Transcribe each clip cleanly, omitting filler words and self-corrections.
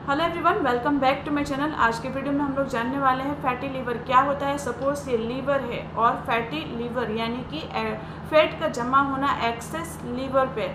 Hello everyone, welcome back to my channel. आज के video में हम लोग जानने वाले हैं फैटी लीवर क्या होता है। सपोज ये लीवर है और फैटी लीवर यानी कि फैट का जमा होना एक्सेस लीवर पे,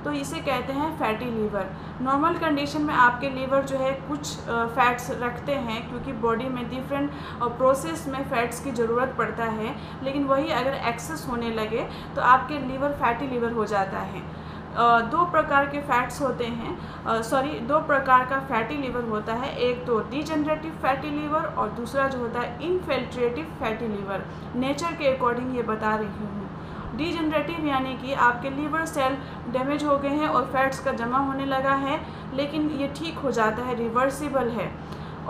तो इसे कहते हैं फैटी लीवर। नॉर्मल कंडीशन में आपके लीवर जो है कुछ फैट्स रखते हैं क्योंकि बॉडी में डिफरेंट प्रोसेस में फैट्स की ज़रूरत पड़ता है, लेकिन वही अगर एक्सेस होने लगे तो आपके लीवर फैटी लीवर हो जाता है। दो प्रकार के फैट्स होते हैं, दो प्रकार का फैटी लीवर होता है। एक तो डिजेनरेटिव फैटी लीवर और दूसरा जो होता है इनफिल्ट्रेटिव फैटी लीवर। नेचर के अकॉर्डिंग ये बता रही हूँ। डिजेनरेटिव यानी कि आपके लीवर सेल डैमेज हो गए हैं और फैट्स का जमा होने लगा है, लेकिन ये ठीक हो जाता है, रिवर्सिबल है।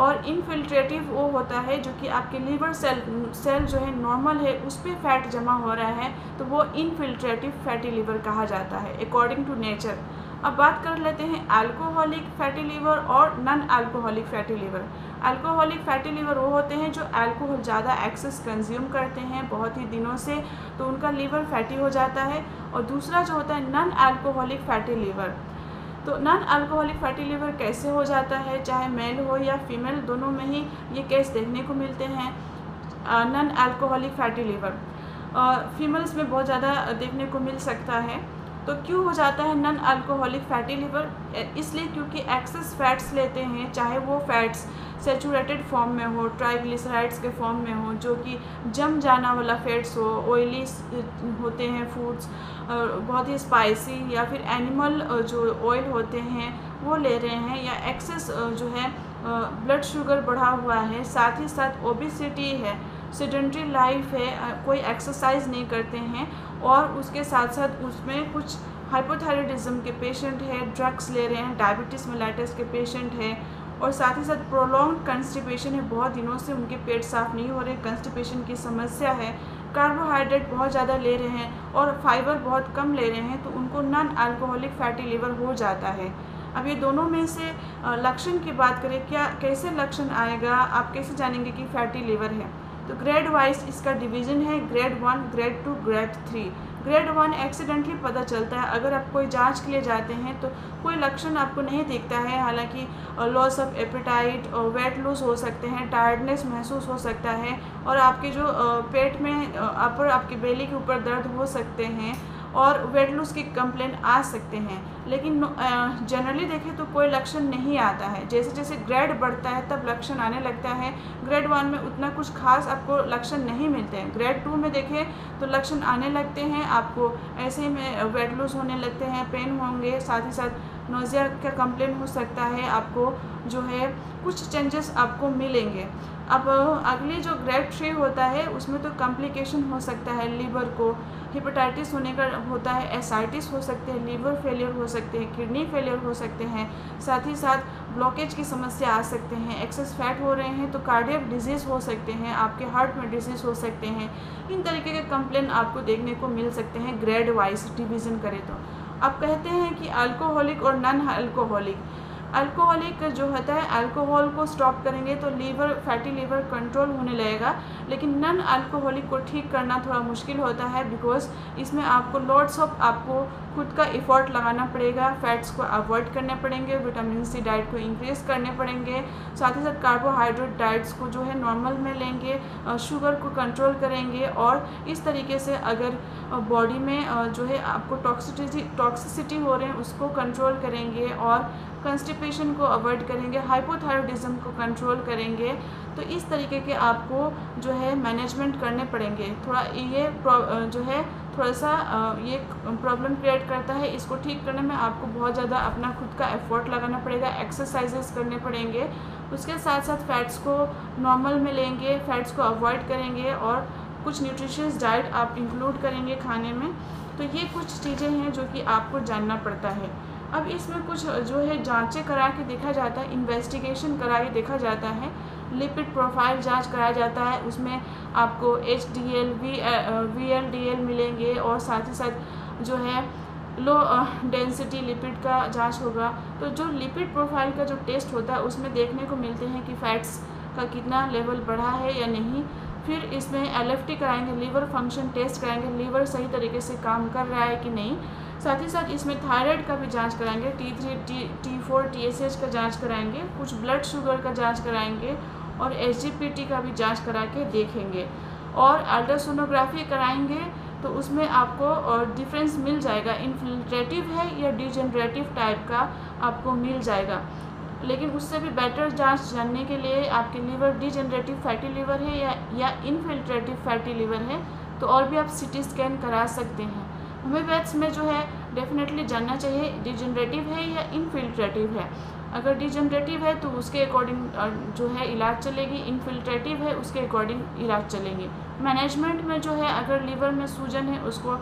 और इनफिल्ट्रेटिव वो होता है जो कि आपके लीवर सेल जो है नॉर्मल है, उस पर फैट जमा हो रहा है, तो वो इनफिल्ट्रेटिव फैटी लीवर कहा जाता है अकॉर्डिंग टू नेचर। अब बात कर लेते हैं अल्कोहलिक फैटी लीवर और non alcoholic fatty liver. Alcoholic fatty liver वो होते हैं जो अल्कोहल ज़्यादा एक्सेस कंज्यूम करते हैं बहुत ही दिनों से, तो उनका लीवर फैटी हो जाता है। और दूसरा जो होता है नॉन अल्कोहलिक फैटी लीवर। तो नॉन अल्कोहलिक फैटी लीवर कैसे हो जाता है, चाहे मेल हो या फीमेल, दोनों में ही ये केस देखने को मिलते हैं। Non alcoholic fatty liver females में बहुत ज़्यादा देखने को मिल सकता है। तो क्यों हो जाता है नॉन अल्कोहलिक फैटी लीवर? इसलिए क्योंकि एक्सेस फैट्स लेते हैं, चाहे वो फैट्स सेचुरेटेड फॉर्म में हो, ट्राइग्लिसराइड्स के फॉर्म में हो, जो कि जम जाना वाला फैट्स हो, ऑयली होते हैं फूड्स, बहुत ही स्पाइसी, या फिर एनिमल जो ऑयल होते हैं वो ले रहे हैं, या एक्सेस जो है ब्लड शुगर बढ़ा हुआ है, साथ ही साथ ओबेसिटी है, सेडेंटरी लाइफ है, कोई एक्सरसाइज नहीं करते हैं, और उसके साथ साथ उसमें कुछ हाइपोथायराइडिज्म के पेशेंट है, ड्रग्स ले रहे हैं, डायबिटीज़ मेलाइटस के पेशेंट है, और साथ ही साथ प्रोलॉन्ग कंस्टिपेशन है, बहुत दिनों से उनके पेट साफ नहीं हो रहे, कंस्टिपेशन की समस्या है, कार्बोहाइड्रेट बहुत ज़्यादा ले रहे हैं और फाइबर बहुत कम ले रहे हैं, तो उनको नॉन अल्कोहलिक फैटी लीवर हो जाता है। अब ये दोनों में से लक्षण की बात करें, क्या कैसे लक्षण आएगा, आप कैसे जानेंगे कि फैटी लीवर है? तो ग्रेड वाइज इसका डिवीज़न है, grade 1, grade 2, grade 3। Grade 1 accidentally पता चलता है, अगर आप कोई जांच के लिए जाते हैं तो कोई लक्षण आपको नहीं दिखता है, हालांकि loss of appetite, weight lose हो सकते हैं, टायर्डनेस महसूस हो सकता है, और आपके जो पेट में आपके बेली के ऊपर दर्द हो सकते हैं, और वेट लूज की कंप्लेन आ सकते हैं। लेकिन जनरली देखें तो कोई लक्षण नहीं आता है। जैसे जैसे ग्रेड बढ़ता है तब लक्षण आने लगता है। ग्रेड 1 में उतना कुछ खास आपको लक्षण नहीं मिलते हैं। ग्रेड 2 में देखें तो लक्षण आने लगते हैं, आपको ऐसे में वेट लूज होने लगते हैं, पेन होंगे, साथ ही साथ नोज़िया का कंप्लेन हो सकता है, आपको जो है कुछ चेंजेस आपको मिलेंगे। अब अगले जो ग्रेड 3 होता है उसमें तो कॉम्प्लिकेशन हो सकता है, लीवर को हेपेटाइटिस होने का होता है, एसाइटिस हो सकते हैं, लीवर फेलियर हो सकते हैं, किडनी फेलियर हो सकते हैं, साथ ही साथ ब्लॉकेज की समस्या आ सकते हैं, एक्सेस फैट हो रहे हैं तो कार्डियक डिजीज़ हो सकते हैं, आपके हार्ट में डिजीज़ हो सकते हैं। इन तरीके के कंप्लेन आपको देखने को मिल सकते हैं ग्रेड वाइज डिवीज़न करें तो। अब कहते हैं कि अल्कोहलिक और नॉन अल्कोहलिक। अल्कोहलिक जो होता है, अल्कोहल को स्टॉप करेंगे तो लीवर फैटी लीवर कंट्रोल होने लगेगा, लेकिन नॉन अल्कोहलिक को ठीक करना थोड़ा मुश्किल होता है, बिकॉज इसमें आपको लॉट्स ऑफ आपको खुद का एफर्ट लगाना पड़ेगा, फैट्स को अवॉइड करने पड़ेंगे, विटामिन सी डाइट को इंक्रीज़ करने पड़ेंगे, साथ ही साथ कार्बोहाइड्रेट डाइट्स को जो है नॉर्मल में लेंगे, शुगर को कंट्रोल करेंगे, और इस तरीके से अगर बॉडी में जो है आपको टॉक्सिसिटी हो रहे हैं उसको कंट्रोल करेंगे, और कंस्टिपेशन को अवॉइड करेंगे, हाइपोथायराइडिज्म को कंट्रोल करेंगे, तो इस तरीके के आपको जो है मैनेजमेंट करने पड़ेंगे। थोड़ा ये जो है थोड़ा सा ये प्रॉब्लम क्रिएट करता है, इसको ठीक करने में आपको बहुत ज़्यादा अपना खुद का एफर्ट लगाना पड़ेगा, एक्सरसाइजेस करने पड़ेंगे, उसके साथ साथ फैट्स को नॉर्मल में लेंगे, फैट्स को अवॉइड करेंगे, और कुछ न्यूट्रिशियस डाइट आप इंक्लूड करेंगे खाने में। तो ये कुछ चीज़ें हैं जो कि आपको जानना पड़ता है। अब इसमें कुछ जो है जांचें करा के देखा जाता है, इन्वेस्टिगेशन करा के देखा जाता है, लिपिड प्रोफाइल जांच कराया जाता है, उसमें आपको HDL, VLDL मिलेंगे, और साथ ही साथ जो है लो डेंसिटी लिपिड का जांच होगा। तो जो लिपिड प्रोफाइल का जो टेस्ट होता है उसमें देखने को मिलते हैं कि फैट्स का कितना लेवल बढ़ा है या नहीं। फिर इसमें LFT कराएंगे, लीवर फंक्शन टेस्ट कराएंगे, लीवर सही तरीके से काम कर रहा है कि नहीं। साथ ही साथ इसमें थायराइड का भी जांच कराएंगे, T3, T4, TSH का जांच कराएंगे, कुछ ब्लड शुगर का जांच कराएंगे और SGPT का भी जांच करा के देखेंगे। और अल्ट्रासोनोग्राफी कराएंगे तो उसमें आपको डिफरेंस मिल जाएगा, इन्फिल्ट्रेटिव है या डिजेनरेटिव टाइप का आपको मिल जाएगा। लेकिन उससे भी बेटर जांच जानने के लिए आपके लीवर डिजेनरेटिव फैटी लीवर है या इनफिल्ट्रेटिव फैटी लीवर है तो और भी आप CT स्कैन करा सकते हैं। होम्योपैथ्स में जो है डेफिनेटली जानना चाहिए डिजेनरेटिव है या इनफिल्ट्रेटिव है। अगर डिजेनरेटिव है तो उसके अकॉर्डिंग जो है इलाज चलेगी, इनफिल्ट्रेटिव है उसके अकॉर्डिंग इलाज चलेंगे। मैनेजमेंट में जो है अगर लीवर में सूजन है उसको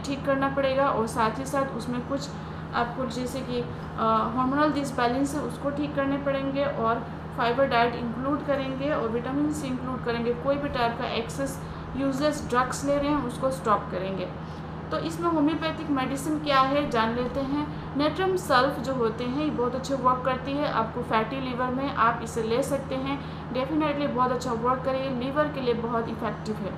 ठीक करना पड़ेगा और साथ ही साथ उसमें कुछ आपको जैसे कि हार्मोनल डिसबैलेंस है उसको ठीक करने पड़ेंगे और फाइबर डाइट इंक्लूड करेंगे और विटामिन C इंक्लूड करेंगे। कोई भी टाइप का एक्सेस यूजलेस ड्रग्स ले रहे हैं उसको स्टॉप करेंगे। तो इसमें होम्योपैथिक मेडिसिन क्या है जान लेते हैं। नेट्रम सल्फ जो होते हैं ये बहुत अच्छे वर्क करती है आपको फैटी लीवर में, आप इसे ले सकते हैं, डेफिनेटली बहुत अच्छा वर्क करेगी, लीवर के लिए बहुत इफेक्टिव है।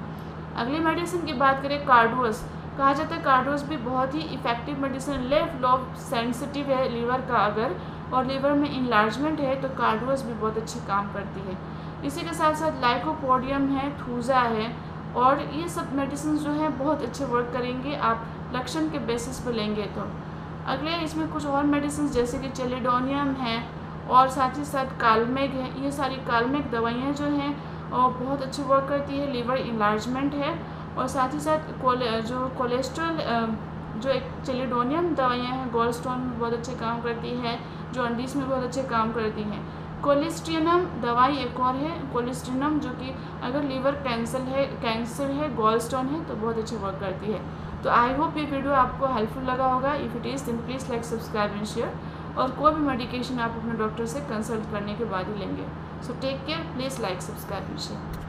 अगली मेडिसिन की बात करें कार्डोस, कहा जाता है कार्डोस भी बहुत ही effective medicine, left lobe sensitive है लीवर का अगर और लीवर में इनलार्जमेंट है तो कार्डोस भी बहुत अच्छी काम करती है। इसी के साथ साथ लाइकोपोडियम है, थूजा है और ये सब मेडिसिन जो है बहुत अच्छे वर्क करेंगे आप लक्षण के बेसिस पर लेंगे तो। अगले इसमें कुछ और मेडिसिन जैसे कि चेलिडोनियम है और साथ ही साथ कालमेग है, ये सारी कालमेग दवाइयाँ जो हैं और बहुत अच्छी वर्क करती है, लीवर इनलार्जमेंट है और साथ ही साथ जो कोलेस्ट्रॉल जो एक चेलिडोनियम दवाइयाँ हैं गोल्डस्टोन में बहुत अच्छे काम करती है, जो अंडीज में बहुत अच्छे काम करती हैं। कोलेस्ट्रिनम दवाई एक और है, कोलेस्ट्रिनम जो कि अगर लीवर कैंसर है गॉलस्टोन है तो बहुत अच्छे वर्क करती है। तो आई होप ये वीडियो आपको हेल्पफुल लगा होगा। If it is then please like subscribe and share. और कोई भी मेडिकेशन आप अपने डॉक्टर से कंसल्ट करने के बाद ही लेंगे। So take care, please like subscribe and share.